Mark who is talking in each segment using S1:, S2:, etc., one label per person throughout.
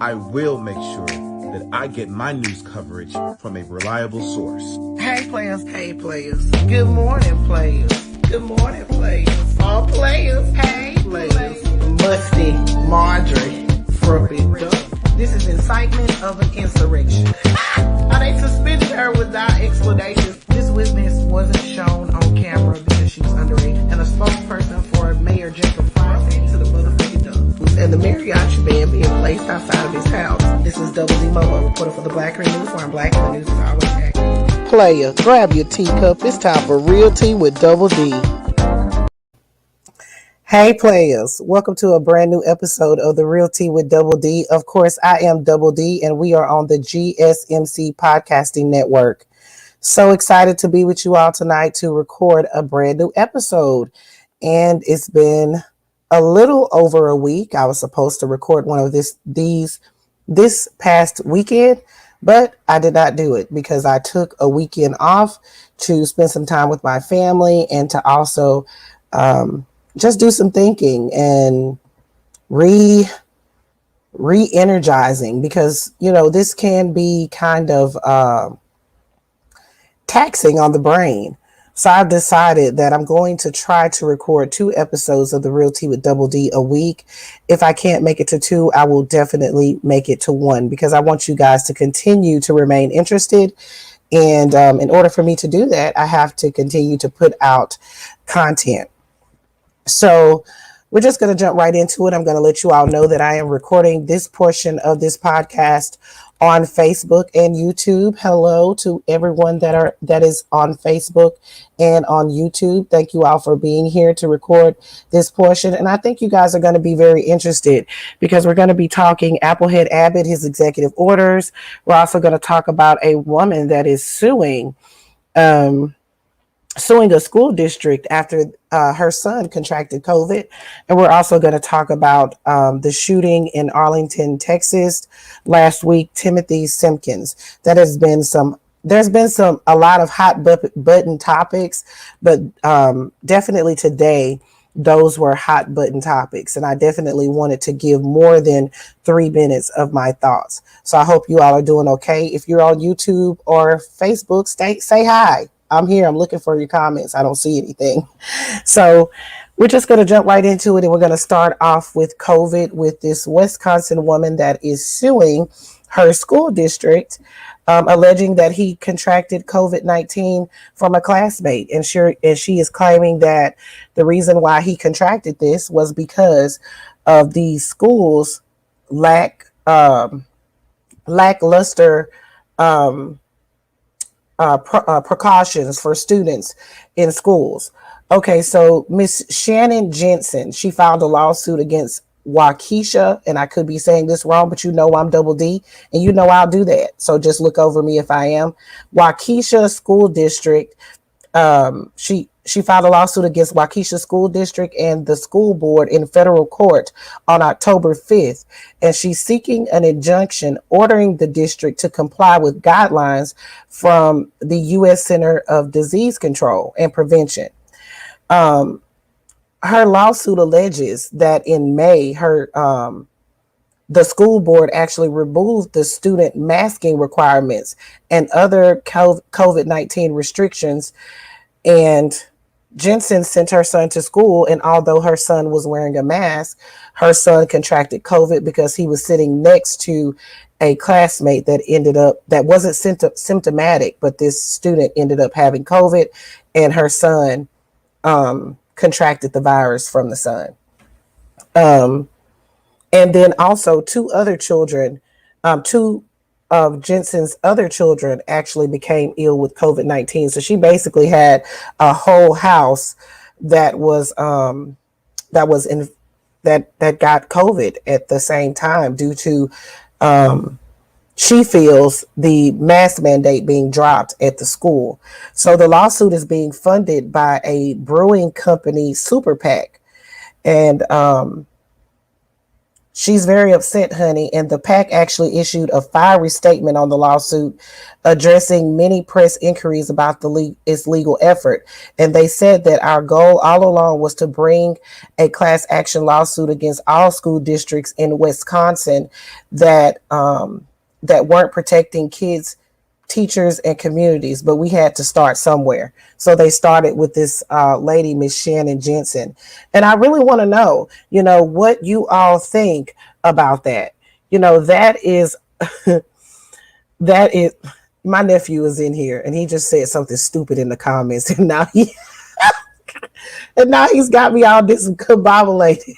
S1: I will make sure that I get my news coverage from a reliable source.
S2: Hey players, good morning players, good morning players, all players, hey players, Musty, Marjorie, Frumpy Duck. This is incitement of an insurrection. They suspended her without explanation. This witness wasn't shown on camera because she was underage, and a spokesperson for Mayor Jacob Fry said to the motherfucking Duck, and the mariachi band being placed outside of his house. This is Double D Momo, reporter for the Black Green News, where I'm black and the news is always accurate. Player, grab your teacup. It's time for Real Tea with Double D. Hey players, welcome to a brand new episode of the Real Tea with Double D. Of course, I am Double D, and we are on the GSMC Podcasting Network. So excited to be with you all tonight to record a brand new episode. And it's been a little over a week. I was supposed to record one of this past weekend, but I did not do it because I took a weekend off to spend some time with my family and to also just do some thinking and re-energizing, because, you know, this can be kind of taxing on the brain. So I've decided that I'm going to try to record 2 episodes of the Real Tea with Double D a week. If I can't make it to 2, I will definitely make it to 1, because I want you guys to continue to remain interested. And in order for me to do that, I have to continue to put out content. So we're just going to jump right into it. I'm going to let you all know that I am recording this portion of this podcast on Facebook and YouTube. Hello to everyone that is on Facebook and on YouTube. Thank you all for being here to record this portion. And I think you guys are going to be very interested, because we're going to be talking Applehead Abbott, his executive orders. We're also going to talk about a woman that is suing a school district after her son contracted COVID. And we're also going to talk about the shooting in Arlington, Texas last week, Timothy Simpkins. There's been a lot of hot button topics, but definitely today, those were hot button topics. And I definitely wanted to give more than 3 minutes of my thoughts. So I hope you all are doing okay. If you're on YouTube or Facebook, say hi. I'm here. I'm looking for your comments. I don't see anything. So we're just going to jump right into it. And we're going to start off with COVID, with this Wisconsin woman that is suing her school district, alleging that he contracted COVID-19 from a classmate. And she is claiming that the reason why he contracted this was because of the school's lackluster precautions for students in schools. Okay, so Miss Shannon Jensen, she filed a lawsuit against Waukesha, and I could be saying this wrong, but you know I'm Double D, and you know I'll do that. So just look over me if I am. Waukesha School District. She filed a lawsuit against Waukesha School District and the school board in federal court on October 5th. And she's seeking an injunction ordering the district to comply with guidelines from the U.S. Center of Disease Control and Prevention. Her lawsuit alleges that in May, the school board actually removed the student masking requirements and other COVID-19 restrictions. And Jensen sent her son to school, and although her son was wearing a mask, her son contracted COVID because he was sitting next to a classmate that wasn't symptomatic, but this student ended up having COVID, and her son contracted the virus from the son. And then also 2 other children, 2 of Jensen's other children actually became ill with COVID-19. So she basically had a whole house that got COVID at the same time due to she feels the mask mandate being dropped at the school. So the lawsuit is being funded by a brewing company super PAC, and She's very upset, honey, and the PAC actually issued a fiery statement on the lawsuit, addressing many press inquiries about its legal effort. And they said that our goal all along was to bring a class action lawsuit against all school districts in Wisconsin that that weren't protecting kids, teachers, and communities, but we had to start somewhere. So they started with this lady, Miss Shannon Jensen. And I really want to know, what you all think about that. That is, that is, my nephew is in here and he just said something stupid in the comments. And now he's got me all discombobulated.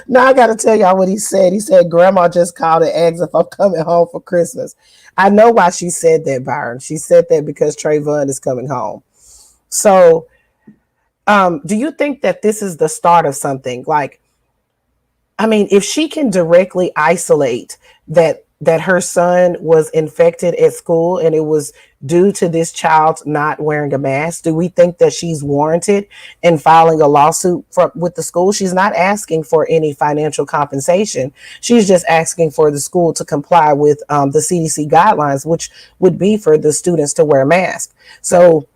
S2: Now I got to tell y'all what he said. He said, Grandma just called and asked if I'm coming home for Christmas. I know why she said that, Byron. She said that because Trayvon is coming home. So, do you think that this is the start of something? Like, I mean, if she can directly isolate that her son was infected at school and it was due to this child not wearing a mask, do we think that she's warranted in filing a lawsuit with the school? She's not asking for any financial compensation. She's just asking for the school to comply with the CDC guidelines, which would be for the students to wear a mask. So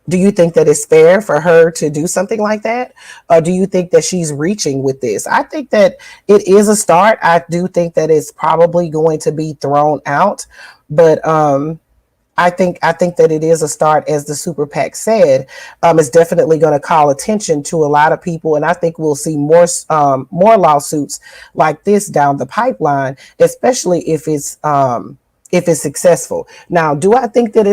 S2: do you think that it's fair for her to do something like that? Or do you think that she's reaching with this? I think that it is a start. I do think that it's probably going to be thrown out, but I think that it is a start, as the Super PAC said. It's definitely going to call attention to a lot of people, and I think we'll see more lawsuits like this down the pipeline, especially if it's successful. Now, do I think that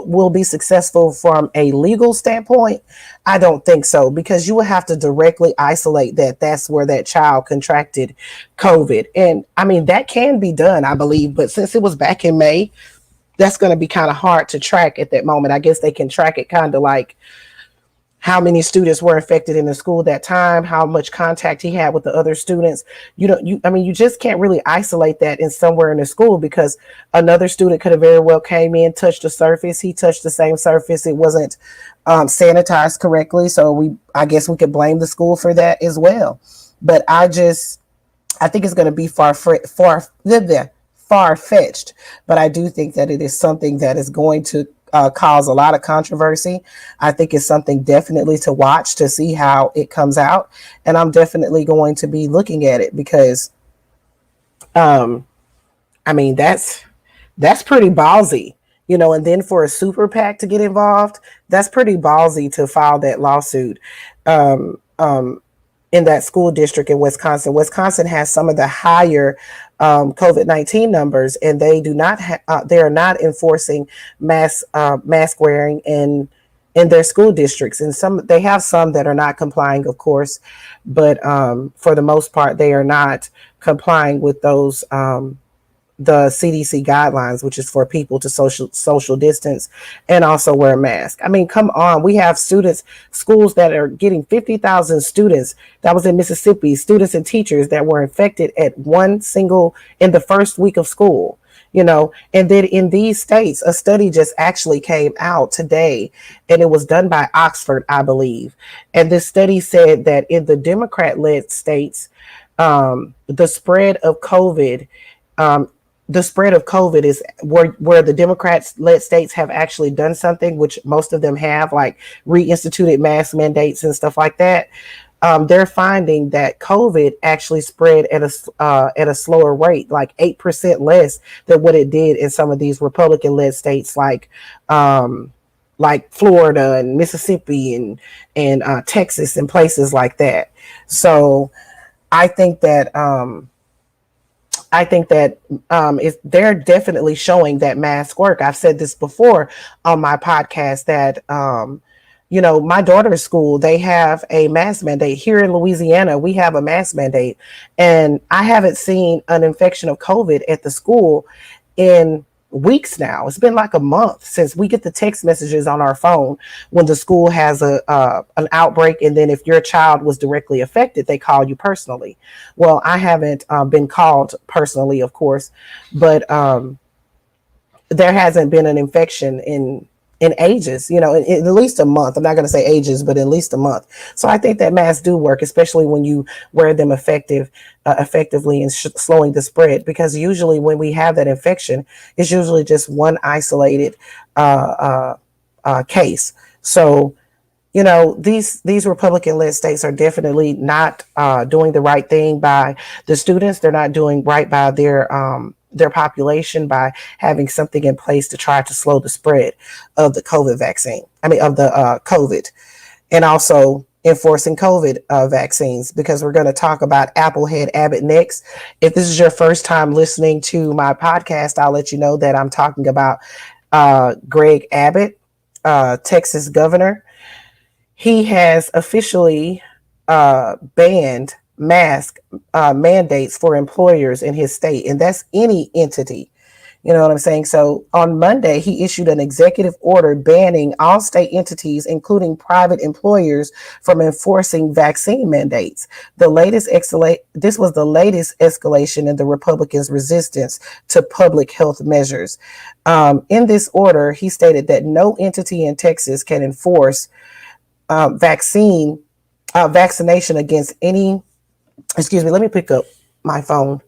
S2: will be successful from a legal standpoint? I don't think so, because you will have to directly isolate that's where that child contracted COVID. And I mean, that can be done, I believe, but since it was back in May, that's going to be kind of hard to track at that moment. I guess they can track it kind of like how many students were infected in the school that time, how much contact he had with the other students. You just can't really isolate that in somewhere in the school, because another student could have very well came in, touched the surface. He touched the same surface. It wasn't sanitized correctly. So I guess we could blame the school for that as well. But I think it's going to be far-fetched, but I do think that it is something that is going to cause a lot of controversy. I think it's something definitely to watch to see how it comes out, and I'm definitely going to be looking at it because, I mean, that's pretty ballsy, and then for a super PAC to get involved, that's pretty ballsy to file that lawsuit. In that school district in Wisconsin. Wisconsin has some of the higher COVID-19 numbers, and they they are not enforcing mask wearing in their school districts. And they have some that are not complying, of course, but for the most part, they are not complying with those the CDC guidelines, which is for people to social distance and also wear a mask. I mean, come on. We have schools that are getting 50,000 students. That was in Mississippi, students and teachers that were infected in the first week of school, and then in these states, a study just actually came out today, and it was done by Oxford, I believe. And this study said that in the Democrat-led states, the spread of COVID is where the Democrats-led states have actually done something, which most of them have, like reinstituted mask mandates and stuff like that. They're finding that COVID actually spread at a slower rate, like 8% less than what it did in some of these Republican-led states, like Florida and Mississippi and Texas and places like that. So I think that. They're definitely showing that masks work. I've said this before on my podcast that, my daughter's school, they have a mask mandate. Here in Louisiana, we have a mask mandate. And I haven't seen an infection of COVID at the school in weeks now. It's been like a month since we get the text messages on our phone when the school has an outbreak, and then if your child was directly affected, they call you personally. Well, I haven't been called personally, of course, but there hasn't been an infection in in ages, in at least a month. I'm not going to say ages, but at least a month. So I think that masks do work, especially when you wear them effectively and slowing the spread. Because usually when we have that infection, it's usually just one isolated case. So these Republican-led states are definitely not doing the right thing by the students. They're not doing right by their population by having something in place to try to slow the spread of the COVID vaccine. I mean, of the COVID, and also enforcing COVID vaccines, because we're going to talk about Applehead Abbott next. If this is your first time listening to my podcast, I'll let you know that I'm talking about Greg Abbott, Texas governor. He has officially banned mask mandates for employers in his state, and that's any entity. You know what I'm saying? So on Monday, he issued an executive order banning all state entities, including private employers, from enforcing vaccine mandates. This was the latest escalation in the Republicans' resistance to public health measures. In this order, he stated that no entity in Texas can enforce vaccination against any. Excuse me, let me pick up my phone.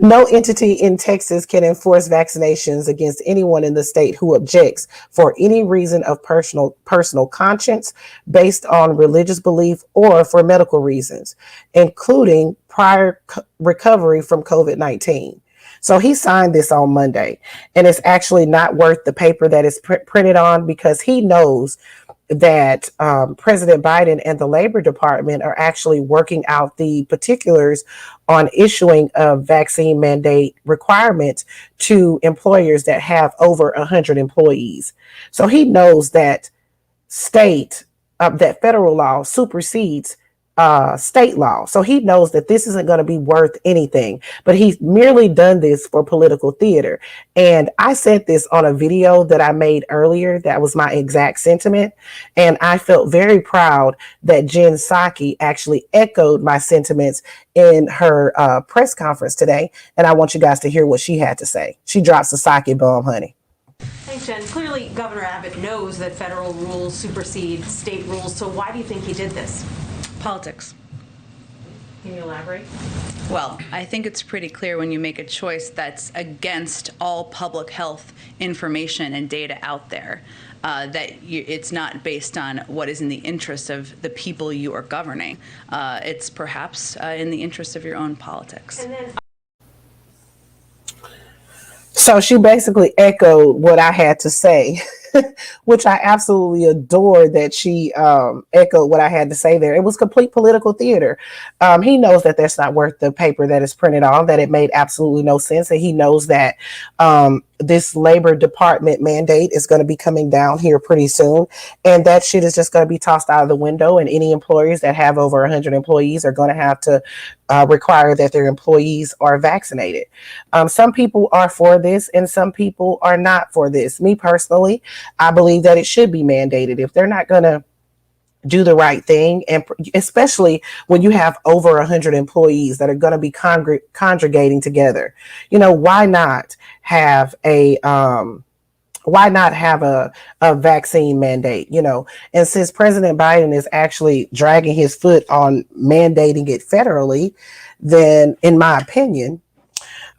S2: No entity in Texas can enforce vaccinations against anyone in the state who objects for any reason of personal conscience, based on religious belief, or for medical reasons, including prior recovery from COVID-19. So he signed this on Monday, and it's actually not worth the paper that it's printed on, because he knows that President Biden and the Labor Department are actually working out the particulars on issuing a vaccine mandate requirement to employers that have over 100 employees. So he knows that that federal law supersedes state law. So he knows that this isn't going to be worth anything, but he's merely done this for political theater. And I said this on a video that I made earlier. That was my exact sentiment. And I felt very proud that Jen Psaki actually echoed my sentiments in her press conference today. And I want you guys to hear what she had to say. She drops the Psaki bomb, honey.
S3: Thanks, Jen. Clearly, Governor Abbott knows that federal rules supersede state rules. So why do you think he did this?
S4: Politics.
S3: Can you elaborate?
S4: Well, I think it's pretty clear when you make a choice that's against all public health information and data out there, it's not based on what is in the interest of the people you are governing. It's perhaps in the interest of your own politics.
S3: And then,
S2: so she basically echoed what I had to say. Which I absolutely adore that she echoed what I had to say there. It was complete political theater. He knows that that's not worth the paper that is printed on, that it made absolutely no sense. And he knows that this Labor Department mandate is going to be coming down here pretty soon. And that shit is just going to be tossed out of the window. And any employers that have over 100 employees are going to have to require that their employees are vaccinated. Some people are for this and some people are not for this. Me personally, I believe that it should be mandated. If they're not going to do the right thing, and especially when you have over 100 employees that are going to be congregating together, why not have a vaccine mandate, and since President Biden is actually dragging his foot on mandating it federally, then in my opinion,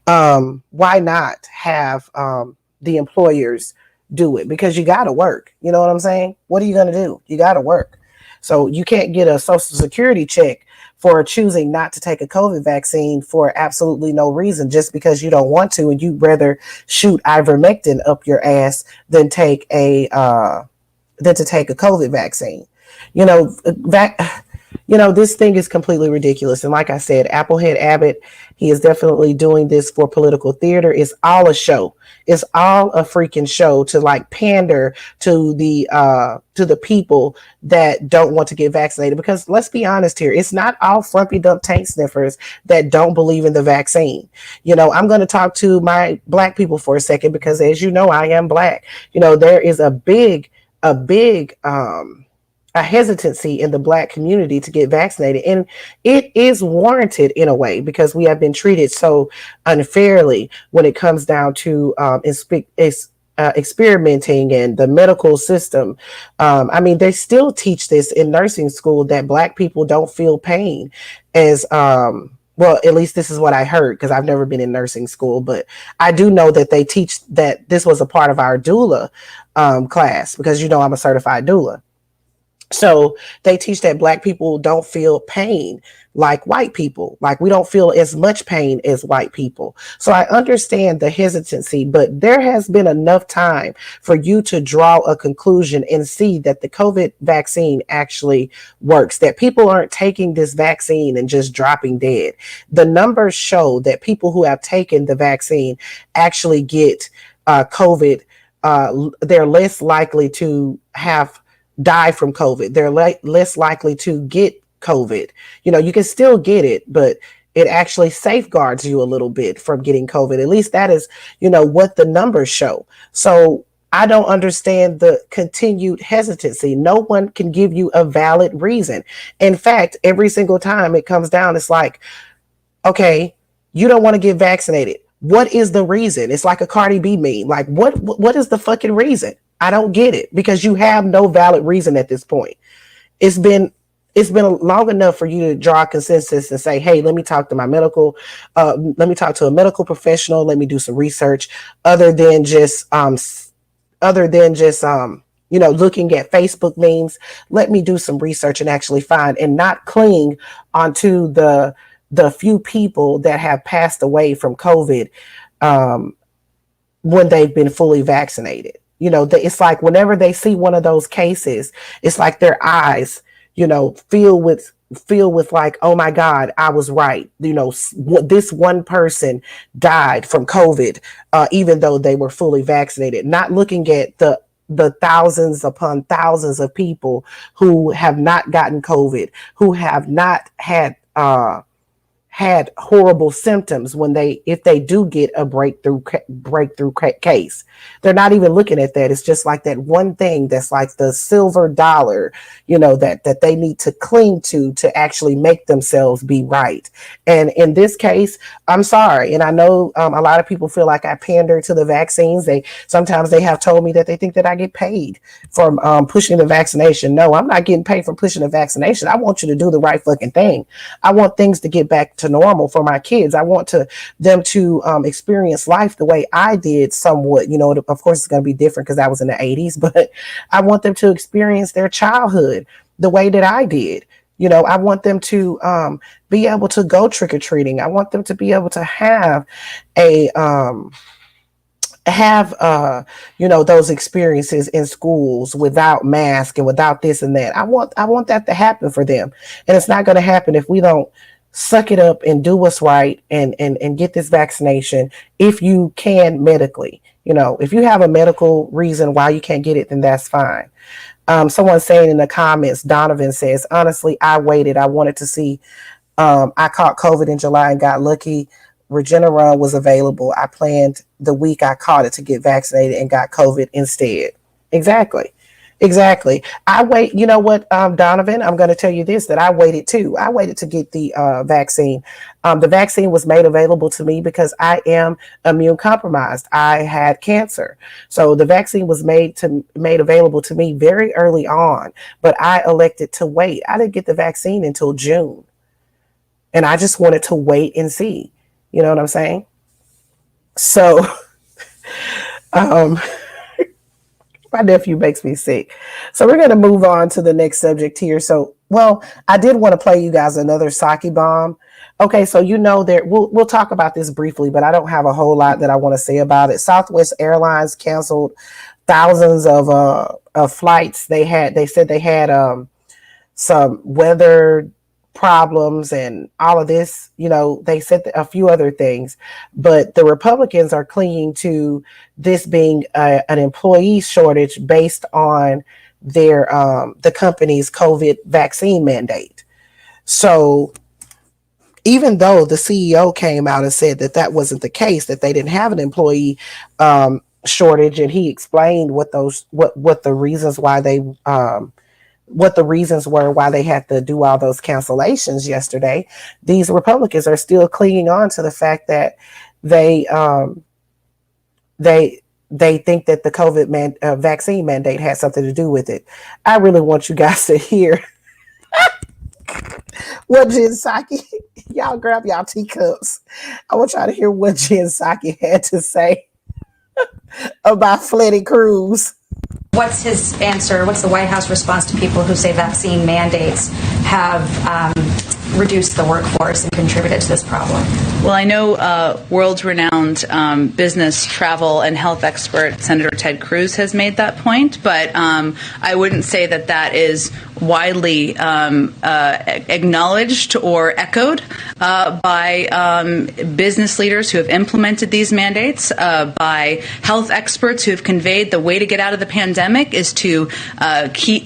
S2: why not have the employers do it? Because you got to work. You know what I'm saying? What are you going to do? You got to work. So you can't get a Social Security check for choosing not to take a COVID vaccine for absolutely no reason, just because you don't want to, and you'd rather shoot ivermectin up your ass than to take a COVID vaccine. This thing is completely ridiculous. And like I said, Applehead Abbott, he is definitely doing this for political theater. It's all a show. It's all a freaking show to pander to the people that don't want to get vaccinated. Because let's be honest here, it's not all frumpy dump tank sniffers that don't believe in the vaccine. I'm going to talk to my Black people for a second, because as you know, I am Black. There is a big hesitancy in the Black community to get vaccinated. And it is warranted in a way, because we have been treated so unfairly when it comes down to experimenting and the medical system. I mean, they still teach this in nursing school that Black people don't feel pain as well, at least this is what I heard because I've never been in nursing school, but I do know that they teach that this was a part of our doula class because, you know, I'm a certified doula. So they teach that Black people don't feel pain like white people. Like we don't feel as much pain as white people. So I understand the hesitancy, but there has been enough time for you to draw a conclusion and see that the COVID vaccine actually works, that people aren't taking this vaccine and just dropping dead. The numbers show that people who have taken the vaccine actually get COVID. They're less likely to have die from COVID. They're less likely to get COVID. You know, you can still get it, but it actually safeguards you a little bit from getting COVID. At least that is, you know, what the numbers show. So I don't understand the continued hesitancy. No one can give you a valid reason. In fact, every single time it comes down, it's like, okay, you don't want to get vaccinated. What is the reason? It's like a Cardi B meme. Like, what is the fucking reason? I don't get it because you have no valid reason at this point. It's been long enough for you to draw a consensus and say, hey, let me talk to my medical, let me talk to a medical professional. Let me do some research other than just, you know, looking at Facebook memes. Let me do some research and actually find and not cling onto the few people that have passed away from COVID when they've been fully vaccinated. You know, it's like whenever they see one of those cases, it's like their eyes, you know, fill with like, oh my God, I was right. You know, this one person died from COVID, even though they were fully vaccinated, not looking at the thousands upon thousands of people who have not gotten COVID, who have not had horrible symptoms if they do get a breakthrough case. They're not even looking at that. It's just like that one thing that's like the silver dollar, you know, that they need to cling to actually make themselves be right. And in this case, I'm sorry. And I know a lot of people feel like I pander to the vaccines. Sometimes they have told me that they think that I get paid for pushing the vaccination. No, I'm not getting paid for pushing the vaccination. I want you to do the right fucking thing. I want things to get back to normal for my kids. I want them to experience life the way I did somewhat. You know, of course it's going to be different because I was in the 80s, but I want them to experience their childhood the way that I did. You know, I want them to be able to go trick-or-treating. I want them to be able to have you know, those experiences in schools without mask and without this and that. I want that to happen for them. And it's not going to happen if we don't suck it up and do what's right and get this vaccination if you can medically. You know, if you have a medical reason why you can't get it, then that's fine. Someone saying in the comments, Donovan says, honestly, I waited. I wanted to see. I caught COVID in July and got lucky. Regeneron was available. I planned the week I caught it to get vaccinated and got COVID instead. Exactly. I wait. You know what, Donovan, I'm going to tell you this, that I waited too. I waited to get the vaccine. The vaccine was made available to me because I am immune compromised. I had cancer. So the vaccine was made available to me very early on, but I elected to wait. I didn't get the vaccine until June. And I just wanted to wait and see. You know what I'm saying? So, my nephew makes me sick. So we're going to move on to the next subject here. So, well, I did want to play you guys another sake bomb. Okay, so you know that we'll talk about this briefly, but I don't have a whole lot that I want to say about it. Southwest Airlines canceled thousands of flights. They said they had some weather problems and all of this. You know, they said a few other things, but the Republicans are clinging to this being an employee shortage based on their the company's COVID vaccine mandate. So even though the CEO came out and said that wasn't the case, that they didn't have an employee shortage, and he explained what the reasons why what the reasons were why they had to do all those cancellations yesterday, these Republicans are still clinging on to the fact that they they think that the vaccine mandate has something to do with it. I really want you guys to hear what Jen Psaki, y'all grab y'all teacups. I want y'all to hear what Jen Psaki had to say about Freddie Cruz.
S5: What's his answer? What's the White House response to people who say vaccine mandates have reduced the workforce and contributed to this problem?
S4: Well, I know world-renowned business, travel, and health expert Senator Ted Cruz has made that point, but I wouldn't say that that is widely acknowledged or echoed by business leaders who have implemented these mandates, by health experts who have conveyed the way to get out of the pandemic is to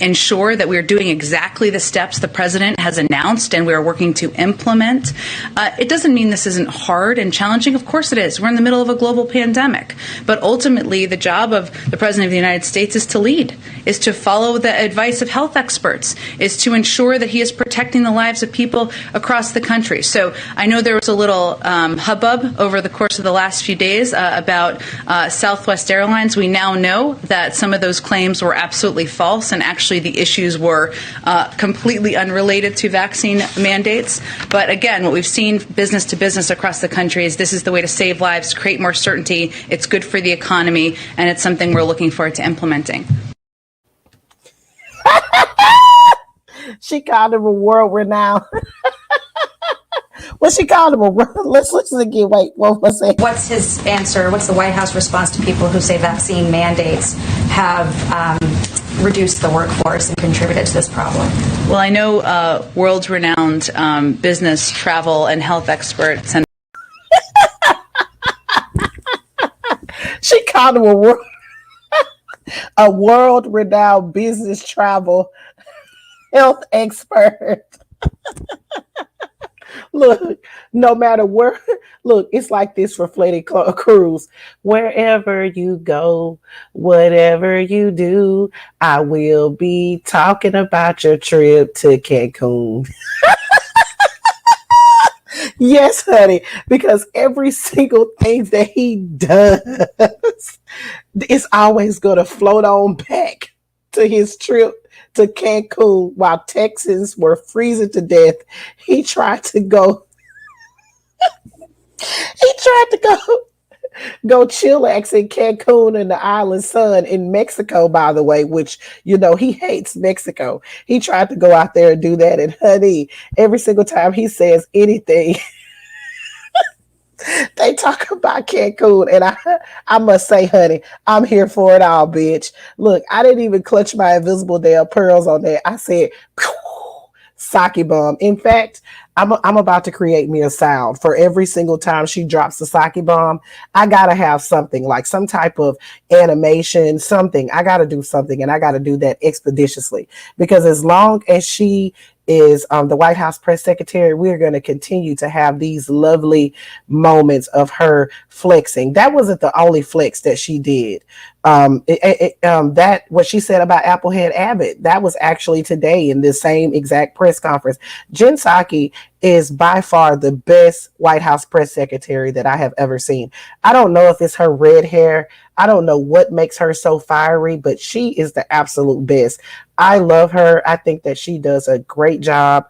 S4: ensure that we're doing exactly the steps the president has announced and we're working to implement. It doesn't mean this isn't hard and challenging. Of course it is. We're in the middle of a global pandemic. But ultimately, the job of the president of the United States is to lead, is to follow the advice of health experts, is to ensure that he is protecting the lives of people across the country. So I know there was a little hubbub over the course of the last few days about Southwest Airlines. We now know that some of those claims were absolutely false, and actually the issues were completely unrelated to vaccine mandates. But again, what we've seen business to business across the country is this is the way to save lives, create more certainty. It's good for the economy, and it's something we're looking forward to implementing.
S2: She called him a world-renowned. What she called him a let's listen again. Wait, what was it?
S5: What's his answer? What's the White House response to people who say vaccine mandates have reduced the workforce and contributed to this problem?
S4: Well, I know world-renowned business, travel, and health experts. And
S2: she called him a world-renowned business, travel, health expert. Look, no matter where, look, it's like this for Freddie Cruz. Wherever you go, whatever you do, I will be talking about your trip to Cancun. Yes, honey, because every single thing that he does is always going to float on back to his trip to Cancun while Texans were freezing to death. He tried to go go chillax in Cancun in the island sun in Mexico, by the way, which, you know, he hates Mexico. He tried to go out there and do that. And honey, every single time he says anything, they talk about Cancun. And I must say, honey, I'm here for it all, bitch. Look, I didn't even clutch my invisible damn pearls on that. I said, sake bomb. In fact, I'm about to create me a sound for every single time she drops the sake bomb. I gotta have something, like some type of animation, something. I gotta do something, and I gotta do that expeditiously, because as long as she is the White House press secretary, we're going to continue to have these lovely moments of her flexing. That wasn't the only flex that she did. That what she said about Applehead Abbott, that was actually today in this same exact press conference. Jen Psaki is by far the best White House press secretary that I have ever seen. I don't know if it's her red hair. I don't know what makes her so fiery, but she is the absolute best. I love her. I think that she does a great job.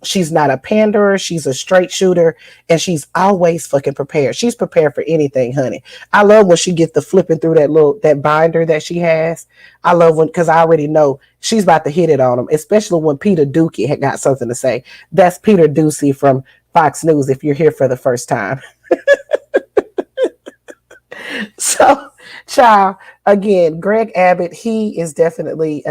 S2: She's not a panderer. She's a straight shooter, and she's always fucking prepared. She's prepared for anything, honey. I love when she gets the flipping through that binder that she has. I love when, because I already know she's about to hit it on him, especially when Peter Doocy had got something to say. That's Peter Doocy from Fox News, if you're here for the first time. So, child, again, Greg Abbott, he is definitely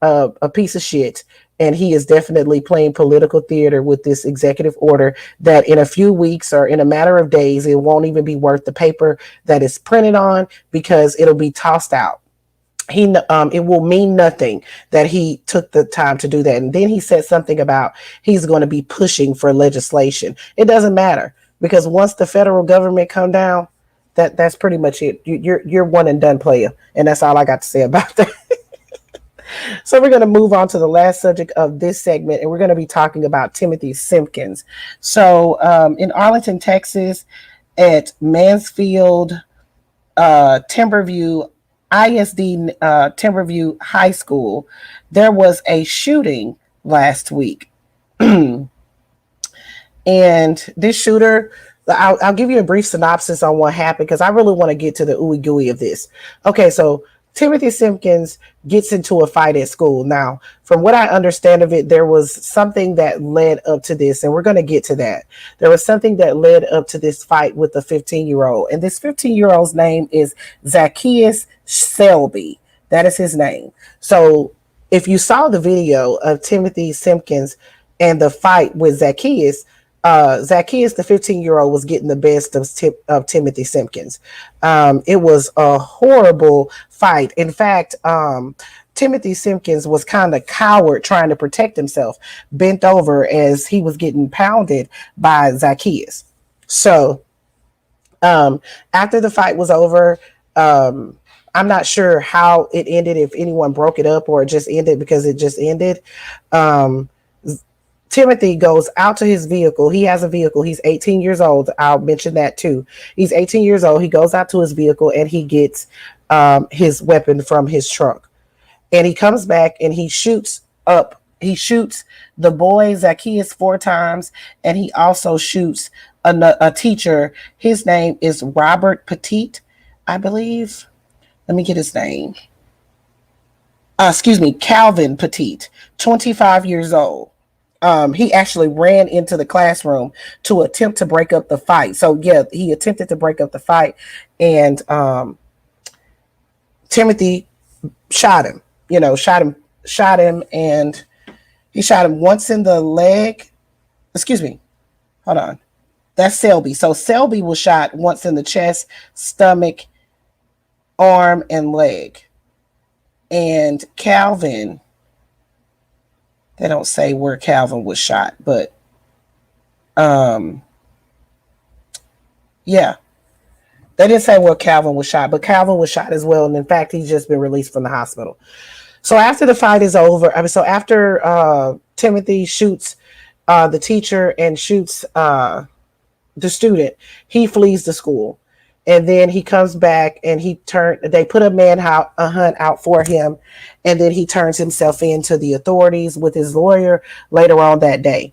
S2: a piece of shit, and he is definitely playing political theater with this executive order that in a few weeks or in a matter of days, it won't even be worth the paper that it's printed on, because it'll be tossed out. It will mean nothing that he took the time to do that. And then he said something about he's going to be pushing for legislation. It doesn't matter, because once the federal government come down, that's pretty much it. You're one and done player. And that's all I got to say about that. So we're going to move on to the last subject of this segment, and we're going to be talking about Timothy Simpkins. So in Arlington, Texas, at Mansfield Timberview ISD, Timberview High School, there was a shooting last week. And this shooter, I'll give you a brief synopsis on what happened because I really want to get to the ooey gooey of this. Okay, so Timothy Simpkins gets into a fight at school. Now, from what I understand of it, there was something that led up to this, and we're going to get to that. There was something that led up to this fight with the 15-year-old, and this 15-year-old's name is Zacchaeus Selby. That is his name. So if you saw the video of Timothy Simpkins and the fight with Zacchaeus, Zacchaeus, the 15-year-old, was getting the best of Timothy Simpkins. It was a horrible fight. In fact, Timothy Simpkins was kind of coward trying to protect himself, bent over as he was getting pounded by Zacchaeus. So after the fight was over, I'm not sure how it ended, if anyone broke it up or it just ended because it just ended. Timothy goes out to his vehicle. He has a vehicle. He's 18 years old. I'll mention that too. He's 18 years old. He goes out to his vehicle and he gets his weapon from his trunk. And he comes back and he shoots the boy Zacchaeus 4 times. And he also shoots a teacher. His name is Robert Petit, I believe. Let me get his name. Calvin Petit, 25 years old. He actually ran into the classroom to attempt to break up the fight. So yeah, he attempted to break up the fight, and Timothy shot him. Shot him, and he shot him once in the leg. Excuse me. Hold on. That's Selby. So Selby was shot once in the chest, stomach, arm, and leg. And Calvin, they don't say where Calvin was shot, but yeah, they didn't say where Calvin was shot, but Calvin was shot as well. And in fact, he's just been released from the hospital. So after the fight is over, after Timothy shoots the teacher and shoots the student, he flees the school. And then he comes back and they put a hunt out for him. And then he turns himself in to the authorities with his lawyer later on that day.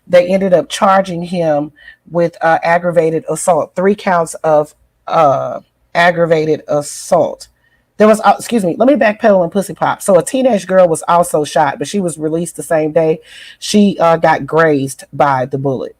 S2: They ended up charging him with aggravated assault, 3 counts of aggravated assault. There was, let me backpedal and pussy pop. So a teenage girl was also shot, but she was released the same day. She got grazed by the bullet.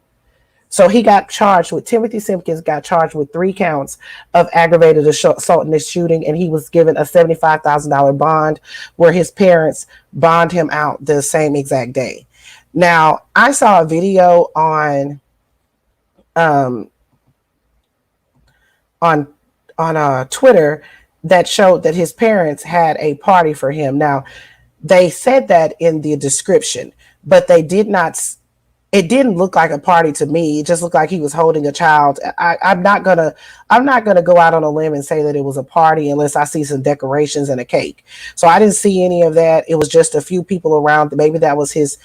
S2: So Timothy Simpkins got charged with 3 counts of aggravated assault in this shooting, and he was given a $75,000 bond, where his parents bond him out the same exact day. Now, I saw a video on Twitter that showed that his parents had a party for him. Now, they said that in the description, but they did not. It didn't look like a party to me. It just looked like he was holding a child. I'm not gonna go out on a limb and say that it was a party unless I see some decorations and a cake. So I didn't see any of that. It was just a few people around. Maybe that was his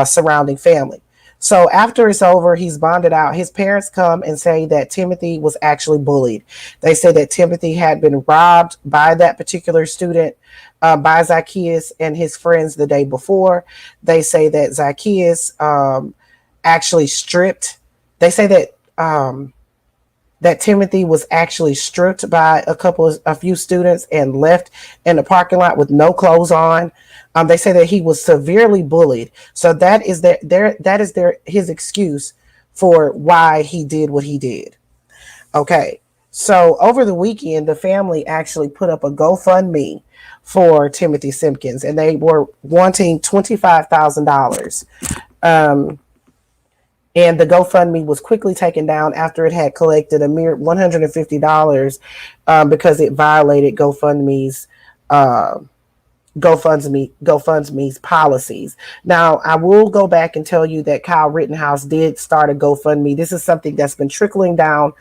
S2: surrounding family. So after it's over, he's bonded out. His parents come and say that Timothy was actually bullied. They say that Timothy had been robbed by that particular student, by Zacchaeus and his friends the day before. They say that Zacchaeus actually stripped. They say that that Timothy was actually stripped by a few students and left in the parking lot with no clothes on. They say that he was severely bullied. So that is his excuse for why he did what he did. Okay. So over the weekend, the family actually put up a GoFundMe for Timothy Simpkins, and they were wanting $25,000. And the GoFundMe was quickly taken down after it had collected a mere $150 because it violated GoFundMe's policies. Now, I will go back and tell you that Kyle Rittenhouse did start a GoFundMe. This is something that's been trickling down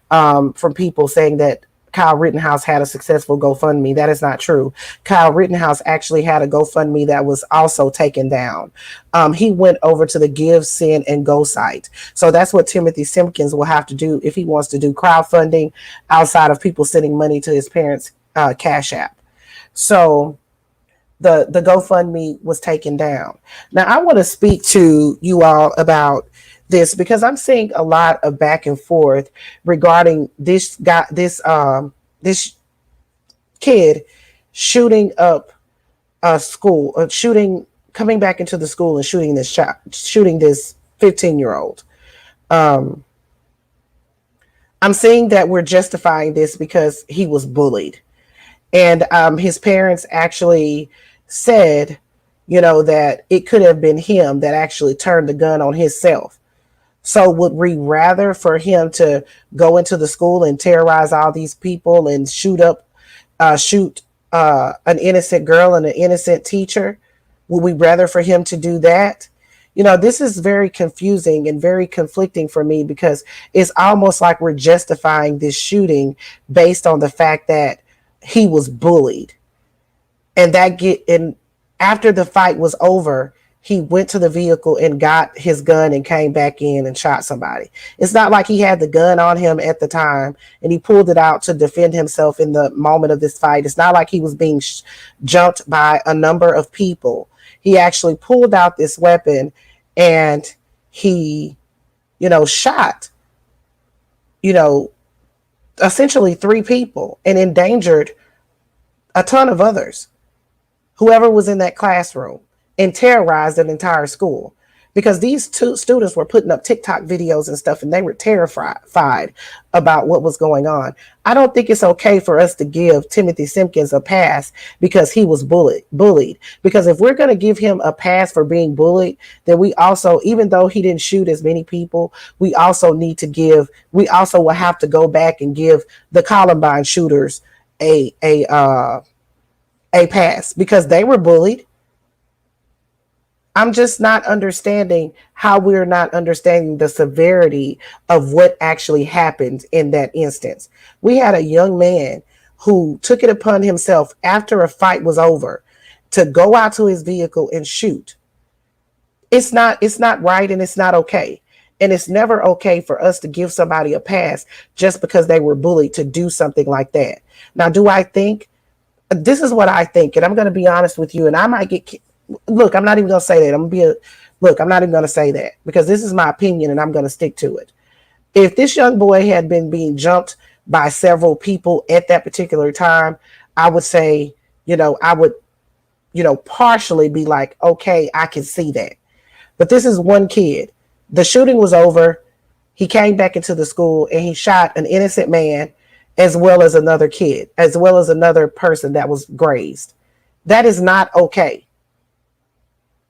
S2: from people saying that Kyle Rittenhouse had a successful GoFundMe. That is not true. Kyle Rittenhouse actually had a GoFundMe that was also taken down. He went over to the Give, Send, and Go site. So that's what Timothy Simpkins will have to do if he wants to do crowdfunding outside of people sending money to his parents' Cash App. So the GoFundMe was taken down. Now I want to speak to you all about this because I'm seeing a lot of back and forth regarding this guy, this kid shooting up a school, coming back into the school and shooting this 15-year-old. I'm saying that we're justifying this because he was bullied, and his parents actually said, that it could have been him that actually turned the gun on himself. So would we rather for him to go into the school and terrorize all these people and shoot an innocent girl and an innocent teacher? Would we rather for him to do that? This is very confusing and very conflicting for me because it's almost like we're justifying this shooting based on the fact that he was bullied. And after the fight was over, he went to the vehicle and got his gun and came back in and shot somebody. It's not like he had the gun on him at the time and he pulled it out to defend himself in the moment of this fight. It's not like he was being jumped by a number of people. He actually pulled out this weapon and he, shot, essentially 3 people and endangered a ton of others, whoever was in that classroom, and terrorized an entire school because these 2 students were putting up TikTok videos and stuff and they were terrified about what was going on. I don't think it's okay for us to give Timothy Simpkins a pass because he was bullied. Because if we're going to give him a pass for being bullied, then we also, even though he didn't shoot as many people, we also will have to go back and give the Columbine shooters a pass because they were bullied. I'm just not understanding how we're not understanding the severity of what actually happened in that instance. We had a young man who took it upon himself after a fight was over to go out to his vehicle and shoot. It's not right and it's not okay. And it's never okay for us to give somebody a pass just because they were bullied to do something like that. Now, this is what I think, and I'm going to be honest with you, and I might get... Look, I'm not even going to say that. I'm not even going to say that because this is my opinion and I'm going to stick to it. If this young boy had been being jumped by several people at that particular time, I would say, partially be like, okay, I can see that. But this is one kid. The shooting was over. He came back into the school and he shot an innocent man as well as another kid, as well as another person that was grazed. That is not okay.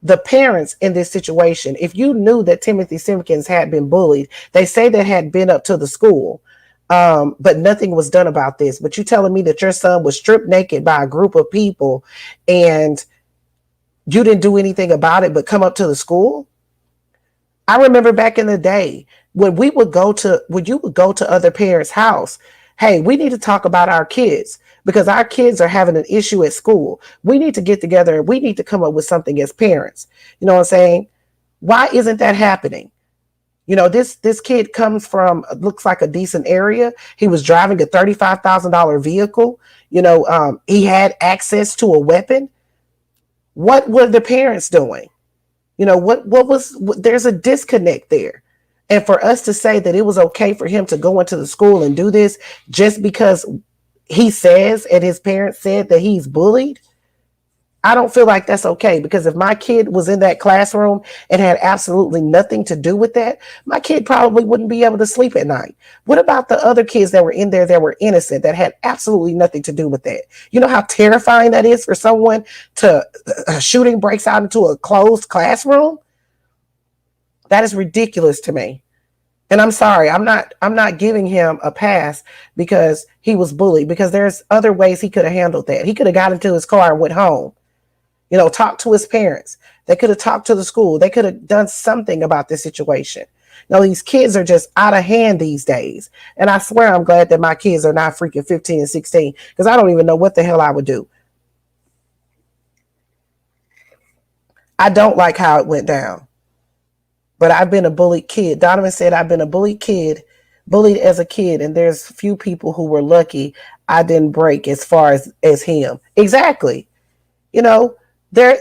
S2: The parents in this situation, if you knew that Timothy Simpkins had been bullied, they say that had been up to the school, but nothing was done about this. But you telling me that your son was stripped naked by a group of people and you didn't do anything about it but come up to the school? I remember back in the day when you would go to other parents' house, hey, we need to talk about our kids because our kids are having an issue at school. We need to get together and we need to come up with something as parents. You know what I'm saying? Why isn't that happening? This kid comes from, looks like a decent area. He was driving a $35,000 vehicle. He had access to a weapon. What were the parents doing? There's a disconnect there. And for us to say that it was okay for him to go into the school and do this just because he says and his parents said that he's bullied, I don't feel like that's okay. Because if my kid was in that classroom and had absolutely nothing to do with that, my kid probably wouldn't be able to sleep at night. What about the other kids that were in there that were innocent, that had absolutely nothing to do with that? You know how terrifying that is for someone to a shooting breaks out into a closed classroom? That is ridiculous to me. And I'm sorry, I'm not giving him a pass because he was bullied, because there's other ways he could have handled that. He could have got into his car and went home, talked to his parents. They could have talked to the school. They could have done something about this situation. No, these kids are just out of hand these days. And I swear I'm glad that my kids are not freaking 15 and 16 because I don't even know what the hell I would do. I don't like how it went down. But I've been a bullied kid. Donovan said I've been a bullied as a kid, and there's few people who were lucky I didn't break as far as him. Exactly. You know, they're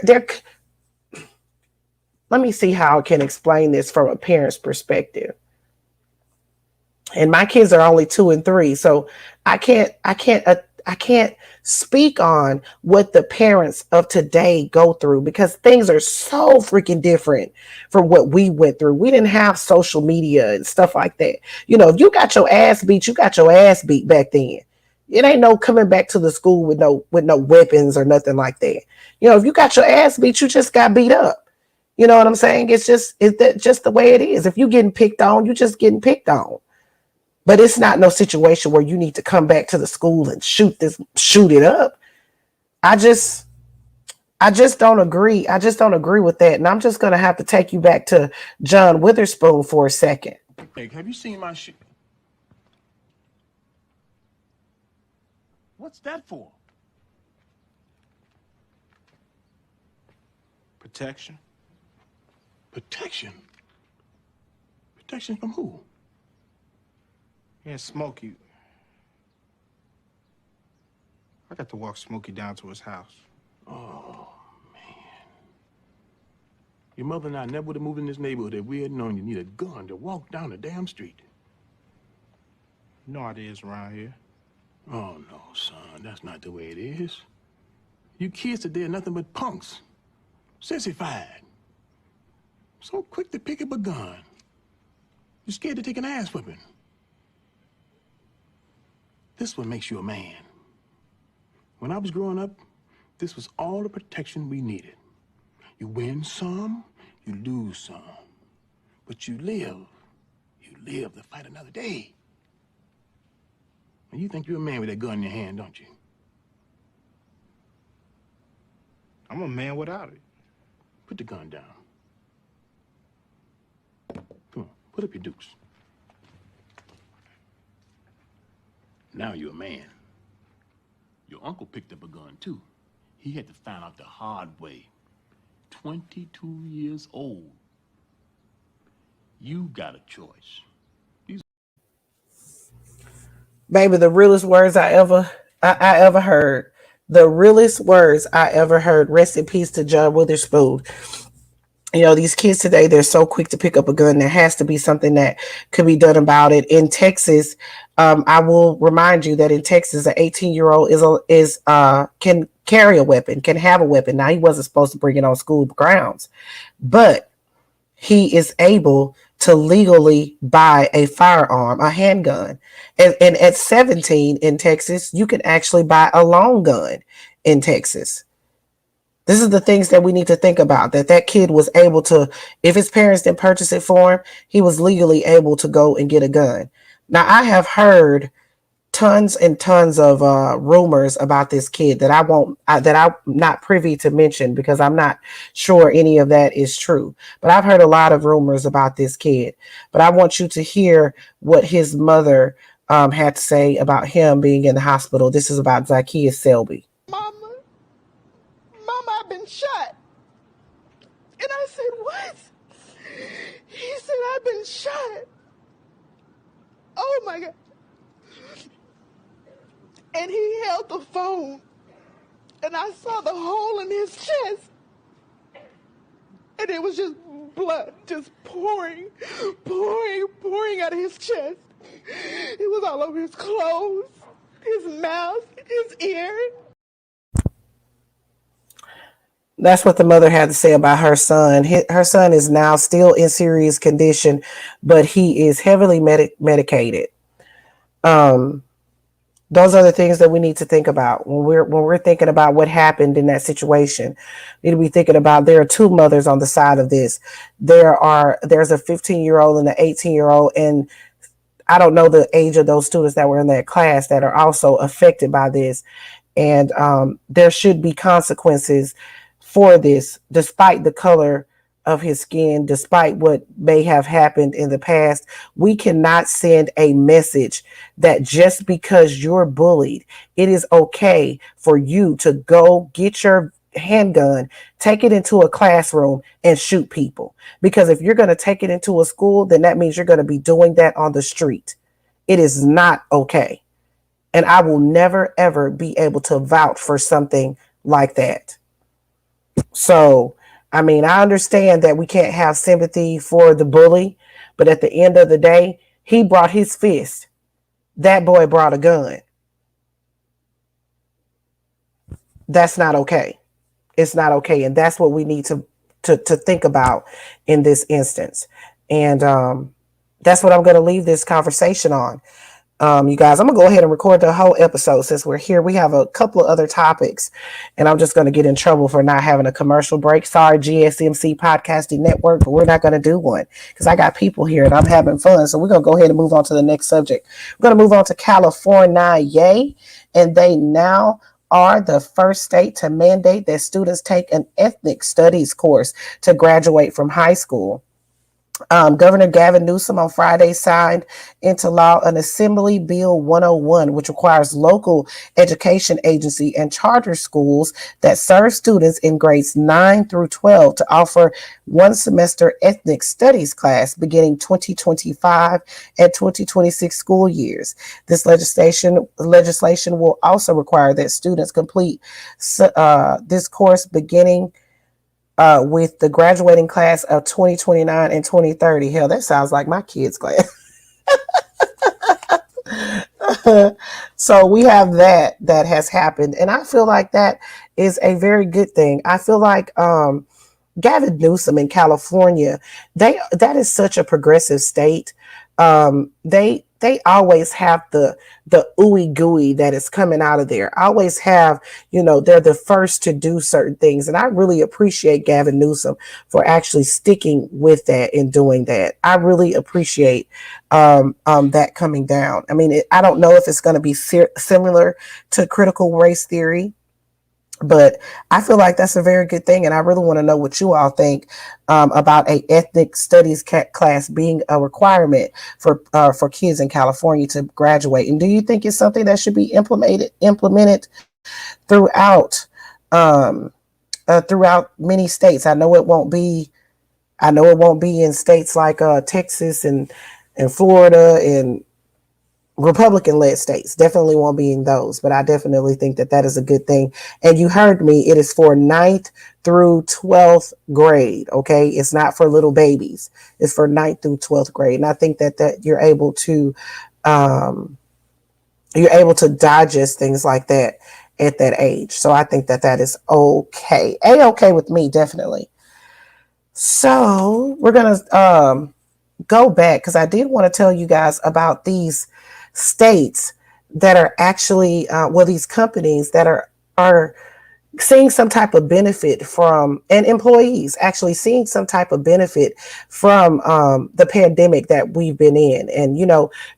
S2: let me see how I can explain this from a parent's perspective. And my kids are only 2 and 3, so I can't speak on what the parents of today go through because things are so freaking different from what we went through. We didn't have social media and stuff like that. You know, if you got your ass beat, you got your ass beat back then. It ain't no coming back to the school with no weapons or nothing like that. You know, if you got your ass beat, you just got beat up. You know what I'm saying? It's just the way it is. If you getting picked on, you just getting picked on. But it's not no situation where you need to come back to the school and shoot it up. I just don't agree. I just don't agree with that. And I'm just going to have to take you back to John Witherspoon for a second.
S6: Hey, have you seen my shit? What's that for?
S1: Protection.
S6: Protection? Protection from who?
S1: Yeah, Smokey. I got to walk Smokey down to his house.
S6: Oh, man. Your mother and I never would have moved in this neighborhood if we had known you need a gun to walk down the damn street.
S1: You know how it is around here.
S6: Oh, no, son. That's not the way it is. You kids today are nothing but punks. Sissified. So quick to pick up a gun. You're scared to take an ass whipping. This what makes you a man. When I was growing up, this was all the protection we needed. You win some, you lose some. But you live. You live to fight another day. And you think you're a man with that gun in your hand, don't you?
S1: I'm a man without it.
S6: Put the gun down. Come on, put up your dukes. Now you're a man. Your uncle picked up a gun, too. He had to find out the hard way. 22 years old. You got a choice.
S2: Baby, the realest words I ever heard. The realest words I ever heard. Rest in peace to John Witherspoon. You know, these kids today, they're so quick to pick up a gun. There has to be something that could be done about it. In Texas, I will remind you that in Texas, an 18-year-old can carry a weapon, can have a weapon. Now, he wasn't supposed to bring it on school grounds, but he is able to legally buy a firearm, a handgun. And at 17 in Texas, you can actually buy a long gun in Texas. This is the things that we need to think about, that kid was able to, if his parents didn't purchase it for him, he was legally able to go and get a gun. Now, I have heard tons and tons of rumors about this kid that I'm not privy to mention because I'm not sure any of that is true. But I've heard a lot of rumors about this kid. But I want you to hear what his mother had to say about him being in the hospital. This is about Zacchaeus Selby.
S7: Mama, I've been shot. And I said, what? He said, I've been shot. Oh my God. And he held the phone. And I saw the hole in his chest. And it was just blood just pouring out of his chest. It was all over his clothes, his mouth, his ear.
S2: That's what the mother had to say about her son. Her son is now still in serious condition, but he is heavily medicated. Those are the things that we need to think about when we're thinking about what happened in that situation. We need to be thinking about there are two mothers on the side of this. There's a 15-year-old and an 18-year-old, and I don't know the age of those students that were in that class that are also affected by this. And there should be consequences for this, despite the color of his skin, despite what may have happened in the past. We cannot send a message that just because you're bullied, it is okay for you to go get your handgun, take it into a classroom and shoot people. Because if you're going to take it into a school, then that means you're going to be doing that on the street. It is not okay. And I will never, ever be able to vouch for something like that. So, I mean, I understand that we can't have sympathy for the bully, but at the end of the day, he brought his fist. That boy brought a gun. That's not okay. It's not okay. And that's what we need to think about in this instance. And that's what I'm going to leave this conversation on. You guys, I'm gonna go ahead and record the whole episode since we're here. We have a couple of other topics, and I'm just gonna get in trouble for not having a commercial break. Sorry, GSMC Podcasting Network, but we're not gonna do one because I got people here and I'm having fun. So we're gonna go ahead and move on to the next subject. We're gonna move on to California, yay, and they now are the first state to mandate that students take an ethnic studies course to graduate from high school. Governor Gavin Newsom on Friday signed into law an Assembly Bill 101, which requires local education agency and charter schools that serve students in grades 9 through 12 to offer one semester ethnic studies class beginning 2025 and 2026 school years. This legislation will also require that students complete this course beginning with the graduating class of 2029 and 2030. Hell, that sounds like my kids' class. So we have that has happened. And I feel like that is a very good thing. I feel like Gavin Newsom in California, that is such a progressive state. They always have the ooey gooey that is coming out of there. Always have, they're the first to do certain things. And I really appreciate Gavin Newsom for actually sticking with that and doing that. I really appreciate that coming down. I mean, I don't know if it's going to be similar to critical race theory, but I feel like that's a very good thing. And I really want to know what you all think about a ethnic studies class being a requirement for kids in California to graduate. And do you think it's something that should be implemented throughout many states? I know it won't be in states like Texas and Florida and Republican-led states. Definitely won't be in those, but I definitely think that is a good thing. And you heard me, it is for 9th through 12th grade, okay? It's not for little babies. It's for 9th through 12th grade. And I think that you're able to digest things like that at that age. So I think that is okay. A-okay with me, definitely. So we're going to go back because I did want to tell you guys about these states that are actually, these companies that are seeing some type of benefit from, and employees actually seeing some type of benefit from the pandemic that we've been in. And,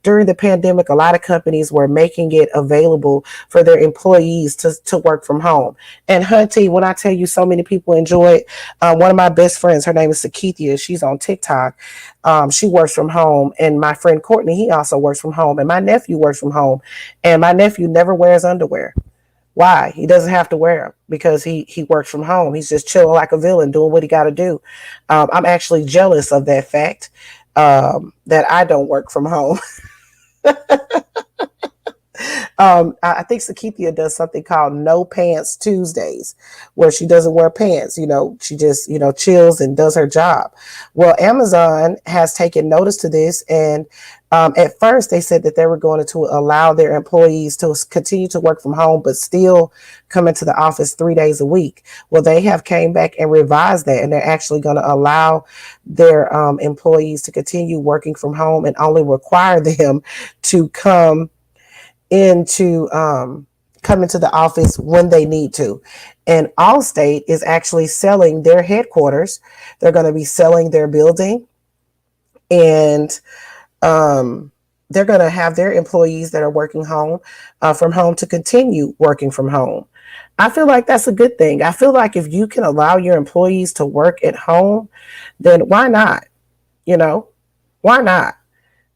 S2: during the pandemic, a lot of companies were making it available for their employees to work from home. And Hunty, when I tell you so many people enjoy it, one of my best friends, her name is Sakithia. She's on TikTok. She works from home. And my friend Courtney, he also works from home. And my nephew works from home. And my nephew never wears underwear. Why? He doesn't have to wear them because he works from home. He's just chilling like a villain, doing what he got to do. I'm actually jealous of that fact that I don't work from home. I think Sakithia does something called No Pants Tuesdays, where she doesn't wear pants. She just, chills and does her job. Well, Amazon has taken notice to this. And at first they said that they were going to allow their employees to continue to work from home, but still come into the office 3 days a week. Well, they have came back and revised that, and they're actually going to allow their employees to continue working from home and only require them to come into the office when they need to. And Allstate is actually selling their headquarters. They're going to be selling their building, and they're going to have their employees that are working home from home to continue working from home. I feel like that's a good thing. I feel like if you can allow your employees to work at home, then why not? You know, why not?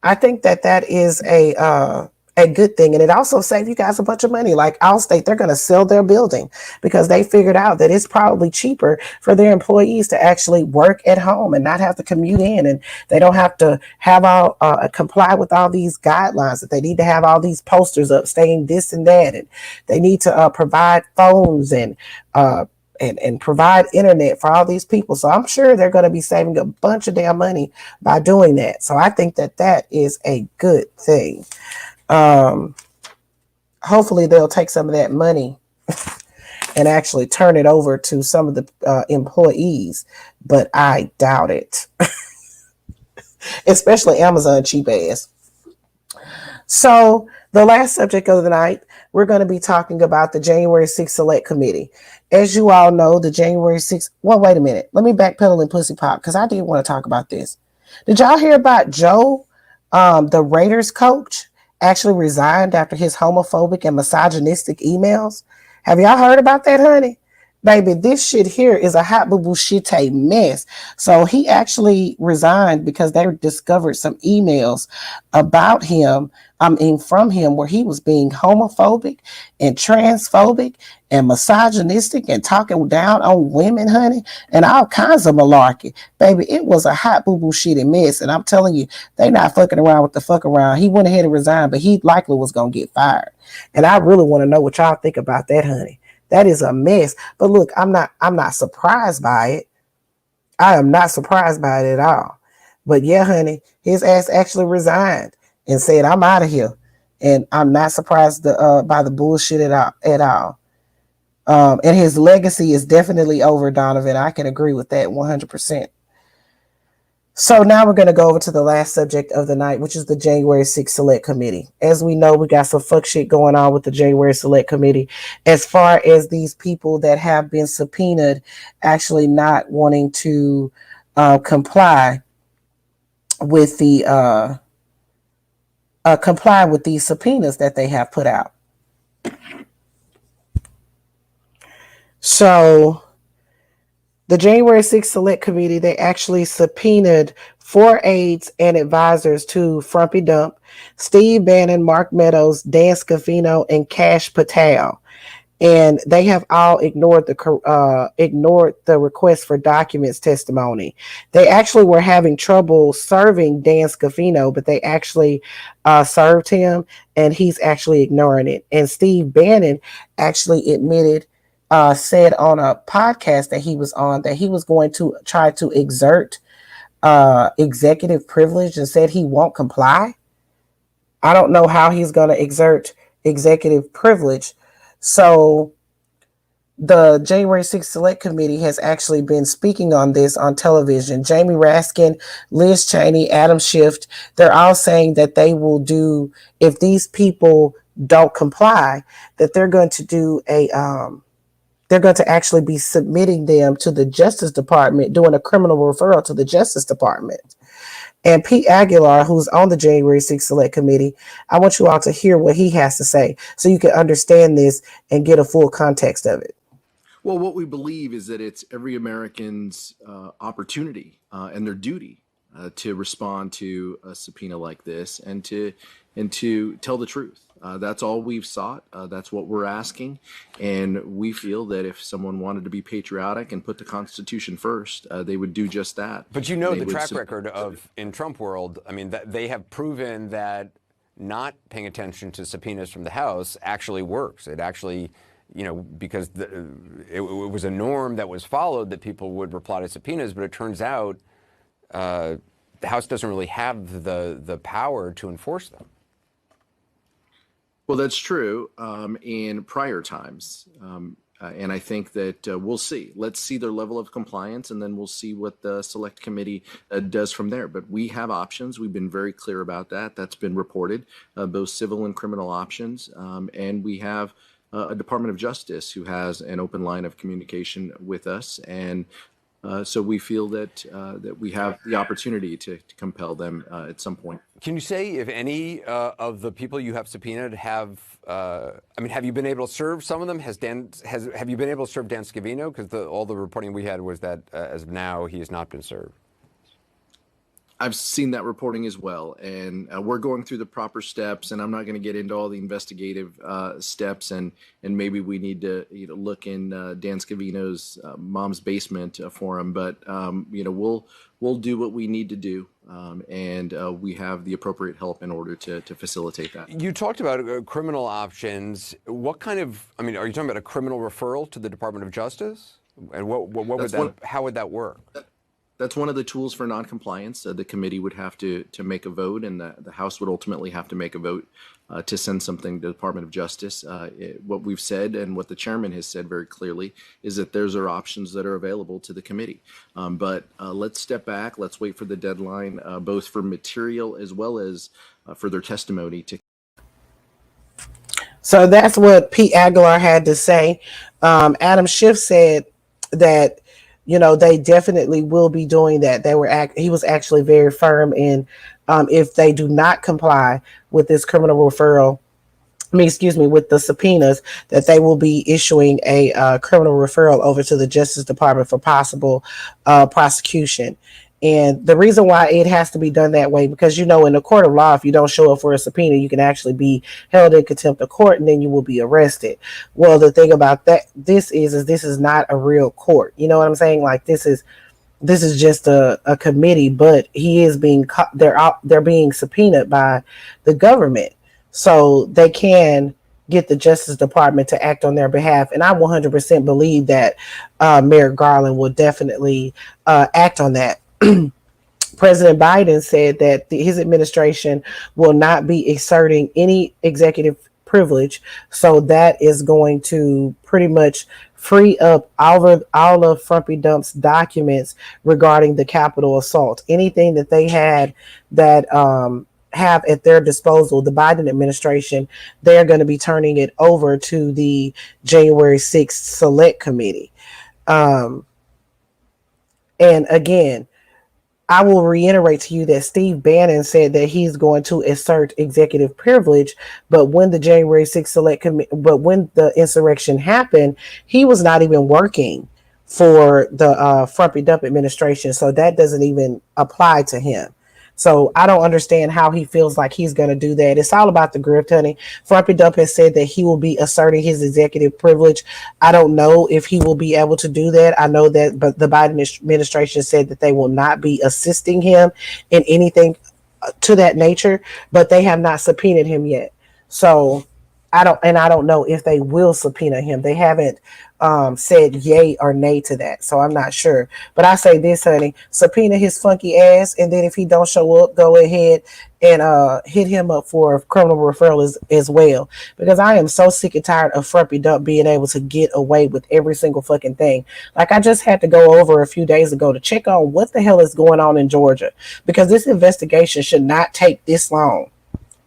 S2: I think that that is a good thing, and it also saves you guys a bunch of money. Like Allstate, they're going to sell their building because they figured out that it's probably cheaper for their employees to actually work at home and not have to commute in, and they don't have to have all comply with all these guidelines that they need to have all these posters up saying this and that, and they need to provide phones uh, and provide internet for all these people. So I'm sure they're going to be saving a bunch of damn money by doing that. So I think that that is a good thing. Hopefully they'll take some of that money and actually turn it over to some of the employees, but I doubt it. Especially Amazon cheap ass. So the last subject of the night, we're going to be talking about the January 6th Select Committee. As you all know, the January 6th, well, wait a minute. Let me backpedal and pussy pop because I did want to talk about this. Did y'all hear about Joe, the Raiders coach, actually resigned after his homophobic and misogynistic emails? Have y'all heard about that, honey? Baby, this shit here is a hot boo boo shit mess. So he actually resigned because they discovered some emails about him, from him, where he was being homophobic and transphobic and misogynistic and talking down on women, honey, and all kinds of malarkey. Baby, it was a hot boo boo shitty mess. And I'm telling you, they not fucking around with the fuck around. He went ahead and resigned, but he likely was going to get fired. And I really want to know what y'all think about that, honey. That is a mess. But look, I'm not surprised by it. I am not surprised by it at all. But yeah, honey, his ass actually resigned and said, I'm out of here. And I'm not surprised by the bullshit at all. And his legacy is definitely over, Donovan. I can agree with that 100%. So now we're going to go over to the last subject of the night, which is the January 6th Select Committee. As we know, we got some fuck shit going on with the January Select Committee as far as these people that have been subpoenaed actually not wanting to comply with these subpoenas that they have put out. So the January 6th Select Committee, they actually subpoenaed 4 aides and advisors to Frumpy Dump, Steve Bannon, Mark Meadows, Dan Scavino, and Kash Patel. And they have all ignored the request for documents testimony. They actually were having trouble serving Dan Scavino, but they actually served him, and he's actually ignoring it. And Steve Bannon actually admitted, said on a podcast that he was on, that he was going to try to exert executive privilege and said he won't comply. I don't know how he's going to exert executive privilege. So the January 6th Select Committee has actually been speaking on this on television. Jamie Raskin, Liz Cheney, Adam Schiff, they're all saying that they will do, if these people don't comply, that they're going to do they're going to actually be submitting them to the Justice Department, doing a criminal referral to the Justice Department. And Pete Aguilar, who's on the January 6th Select Committee, I want you all to hear what he has to say so you can understand this and get a full context of it.
S8: Well, what we believe is that it's every American's opportunity and their duty to respond to a subpoena like this and to tell the truth. That's all we've sought. That's what we're asking. And we feel that if someone wanted to be patriotic and put the Constitution first, they would do just that.
S9: But you know the track record of, in Trump world, I mean, that they have proven that not paying attention to subpoenas from the House actually works. It actually, you know, because it was a norm that was followed that people would reply to subpoenas, but it turns out the House doesn't really have the power to enforce them.
S8: Well, that's true in prior times. And I think that we'll see. Let's see their level of compliance, and then we'll see what the Select Committee does from there. But we have options. We've been very clear about that. That's been reported, both civil and criminal options. And we have a Department of Justice who has an open line of communication with us. And So we feel that that we have the opportunity to compel them at some point.
S9: Can you say if any of the people you have subpoenaed have? I mean, have you been able to serve some of them? Have you been able to serve Dan Scavino? Because all the reporting we had was that as of now he has not been served.
S8: I've seen that reporting as well, and we're going through the proper steps. And I'm not going to get into all the investigative steps, and maybe we need to look in Dan Scavino's mom's basement for him. But we'll do what we need to do, and we have the appropriate help in order to facilitate that.
S9: You talked about criminal options. What kind of? I mean, are you talking about a criminal referral to the Department of Justice? And what would that? How would that work?
S8: That's one of the tools for noncompliance. The committee would have to make a vote, and the House would ultimately have to make a vote to send something to the Department of Justice. What we've said and what the chairman has said very clearly is that those are options that are available to the committee. But let's step back. Let's wait for the deadline, both for material as well as for their testimony to.
S2: So that's what Pete Aguilar had to say. Adam Schiff said that they definitely will be doing that. He was actually very firm in if they do not comply with this criminal referral, with the subpoenas, that they will be issuing a criminal referral over to the Justice Department for possible prosecution. And the reason why it has to be done that way, because, in the court of law, if you don't show up for a subpoena, you can actually be held in contempt of court and then you will be arrested. Well, the thing about that, this is not a real court. You know what I'm saying? Like, this is just a committee, but he is they're being subpoenaed by the government. So they can get the Justice Department to act on their behalf. And I 100% believe that Merrick Garland will definitely act on that. President Biden said that his administration will not be exerting any executive privilege. So that is going to pretty much free up all of Frumpy Dump's documents regarding the Capitol assault. Anything that they had that have at their disposal, the Biden administration, they're going to be turning it over to the January 6th Select Committee. And again, I will reiterate to you that Steve Bannon said that he's going to assert executive privilege, but when the January 6th Select Committee, but when the insurrection happened, he was not even working for the Frumpy Dump administration, so that doesn't even apply to him. So I don't understand how he feels like he's going to do that. It's all about the grift, honey. Frumpy Dump has said that he will be asserting his executive privilege. I don't know if he will be able to do that. I know that, but the Biden administration said that they will not be assisting him in anything to that nature, but they have not subpoenaed him yet. So I don't know if they will subpoena him. They haven't said yay or nay to that, so I'm not sure. But I say this, honey, subpoena his funky ass, and then if he don't show up, go ahead and hit him up for a criminal referral as well. Because I am so sick and tired of Frumpy Dump being able to get away with every single fucking thing. Like, I just had to go over a few days ago to check on what the hell is going on in Georgia, because this investigation should not take this long.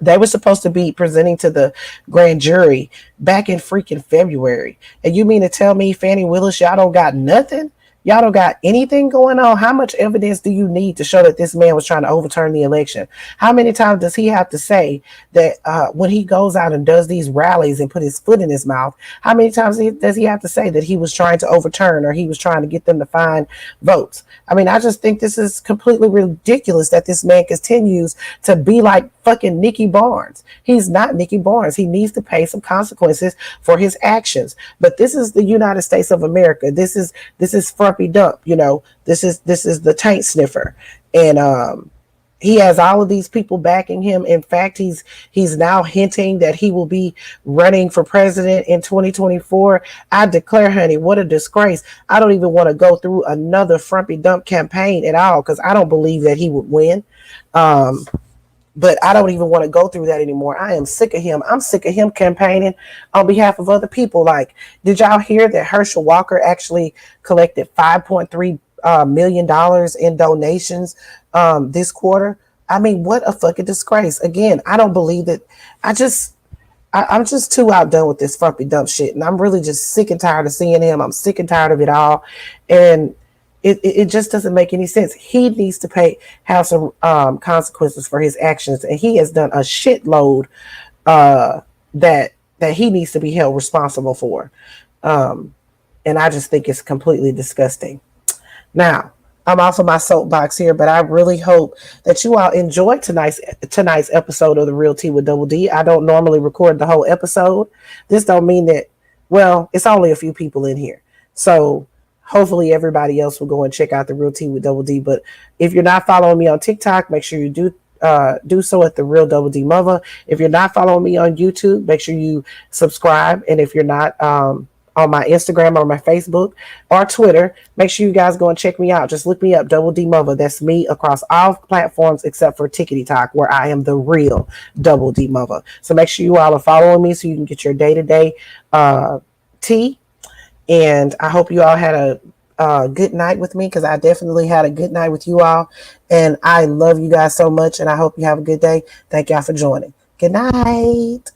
S2: They were supposed to be presenting to the grand jury back in freaking February. And you mean to tell me, Fannie Willis, y'all don't got nothing? Y'all don't got anything going on? How much evidence do you need to show that this man was trying to overturn the election? How many times does he have to say that when he goes out and does these rallies and put his foot in his mouth, how many times does he have to say that he was trying to overturn or he was trying to get them to find votes? I mean, I just think this is completely ridiculous that this man continues to be like fucking Nikki Barnes. He's not Nikki Barnes. He needs to pay some consequences for his actions. But this is the United States of America. This is Frumpy Dump. This is the taint sniffer, and he has all of these people backing him. In fact, he's now hinting that he will be running for president in 2024. I declare, honey, what a disgrace. I don't even want to go through another Frumpy Dump campaign at all, because I don't believe that he would win. But I don't even want to go through that anymore. I am sick of him. I'm sick of him campaigning on behalf of other people. Like, did y'all hear that Herschel Walker actually collected $5.3 million in donations this quarter? I mean, what a fucking disgrace. Again, I don't believe that. I'm just too outdone with this Frumpy Dump shit. And I'm really just sick and tired of seeing him. I'm sick and tired of it all. And It just doesn't make any sense. He needs to have some consequences for his actions, and he has done a shitload that he needs to be held responsible for. And I just think it's completely disgusting. Now, I'm off of my soapbox here, but I really hope that you all enjoyed tonight's episode of The Real Tea with Double D. I don't normally record the whole episode. This don't mean that, well, it's only a few people in here. So hopefully everybody else will go and check out The Real Tea with Double D. But if you're not following me on TikTok, make sure you do so at The Real Double D Mother. If you're not following me on YouTube, make sure you subscribe. And if you're not on my Instagram or my Facebook or Twitter, make sure you guys go and check me out. Just look me up, Double D Mother. That's me across all platforms except for Tickety Talk, where I am the real Double D Mother. So make sure you all are following me so you can get your day-to-day tea. And I hope you all had a good night with me, because I definitely had a good night with you all. And I love you guys so much, and I hope you have a good day. Thank y'all for joining. Good night.